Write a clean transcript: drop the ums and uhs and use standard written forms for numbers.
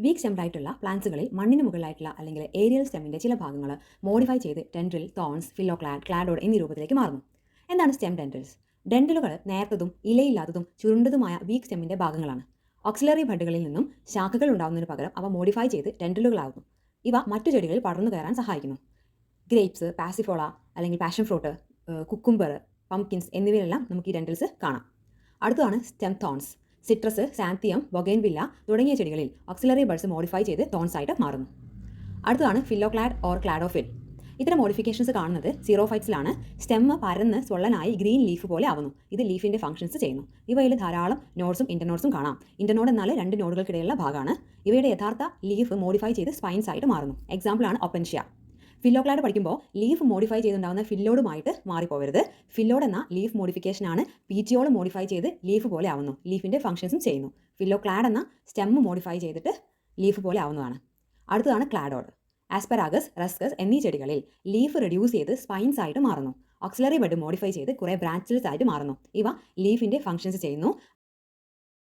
Week stemmed ആയിട്ടുള്ള പ്ലാന്റ്സുകളിൽ മണ്ണിന് മുകളിലായിട്ടുള്ള അല്ലെങ്കിൽ ഏരിയൽ സ്റ്റെമ്മിൻ്റെ ചില ഭാഗങ്ങൾ മോഡിഫൈ ചെയ്ത് ടെൻഡ്രിൽ, തോൺസ്, ഫില്ലോക്ലാഡ്, ക്ലാഡോഡ് എന്നീ രൂപത്തിലേക്ക് മാറുന്നു. എന്താണ് സ്റ്റെം ഡെൻഡ്രിൽസ്? ഡെൻഡ്രിലുകൾ നേർത്തതും ഇലയില്ലാത്തതും ചുരുണ്ടതുമായ വീക്ക് സ്റ്റെമ്മിൻ്റെ ഭാഗങ്ങളാണ്. ഓക്സിലറി ബഡുകളിൽ നിന്നും ശാഖകൾ ഉണ്ടാകുന്നതിന് പകരം അവ മോഡിഫൈ ചെയ്ത് ഡെൻഡ്രിലുകളാകുന്നു. ഇവ മറ്റു ചെടികളിൽ പടർന്നു കയറാൻ സഹായിക്കുന്നു. ഗ്രേപ്സ്, പാസിഫോള അല്ലെങ്കിൽ പാഷൻ ഫ്രൂട്ട്, കുക്കുംബർ, പംകിൻസ് എന്നിവയിലെല്ലാം നമുക്ക് ഈ ഡെൻഡ്രിൽസ് കാണാം. അടുത്തതാണ് സ്റ്റെം തോൺസ്. സിട്രസ്, സാന്തിയം, ബൊഗൈൻവില്ല തുടങ്ങിയ ചെടികളിൽ ഓക്സിലറി ബഡ്സ് മോഡിഫൈ ചെയ്ത് തോൺസ് ആയിട്ട് മാറുന്നു. അടുത്തതാണ് ഫില്ലോക്ലാഡ് ഓർ ക്ലാഡോഫിൽ. ഇത്തരം മോഡിഫിക്കേഷൻസ് കാണുന്നത് സീറോഫൈറ്റ്സിലാണ്. സ്റ്റെമ്മ് പരന്ന് സ്വള്ളനായി ഗ്രീൻ ലീഫ് പോലെ ആവുന്നു. ഇത് ലീഫിൻ്റെ ഫംഗ്ഷൻസ് ചെയ്യുന്നു. ഇവയിൽ ധാരാളം നോഡ്സും ഇന്റർനോഡ്സും കാണാം. ഇന്റർനോഡ് എന്നാൽ 2 നോഡുകൾക്കിടയിലുള്ള ഭാഗമാണ്. ഇവയുടെ യഥാർത്ഥ ലീഫ് മോഡിഫൈ ചെയ്ത് സ്പൈൻസ് ആയിട്ട് മാറുന്നു. എക്സാമ്പിളാണ് ഒപ്പൻഷ്യ. ഫില്ലോക്ലാഡ് പഠിക്കുമ്പോൾ ലീഫ് മോഡിഫൈ ചെയ്തുണ്ടാകുന്ന ഫില്ലോഡുമായിട്ട് മാറിപ്പോവരുത്. ഫില്ലോഡ് എന്ന ലീഫ് മോഡിഫിക്കേഷനാണ് പീറ്റിയോൾ മോഡിഫൈ ചെയ്ത് ലീഫ് പോലെ ആവുന്നു. ലീഫിൻ്റെ ഫംഗ്ഷൻസും ചെയ്യുന്നു. ഫില്ലോക്ലാഡ് എന്ന സ്റ്റെമ്മ് മോഡിഫൈ ചെയ്തിട്ട് ലീഫ് പോലെ ആവുന്നതാണ്. അടുത്തതാണ് ക്ലാഡോഡ്. ആസ്പെരാഗസ്, റസ്കസ് എന്നീ ചെടികളിൽ ലീഫ് റെഡ്യൂസ് ചെയ്ത് സ്പൈൻസ് ആയിട്ട് മാറുന്നു. ഓക്സിലറി ബഡ് മോഡിഫൈ ചെയ്ത് കുറേ ബ്രാഞ്ചസ് ആയിട്ട് മാറുന്നു. ഇവ ലീഫിൻ്റെ ഫംഗ്ഷൻസ് ചെയ്യുന്നു.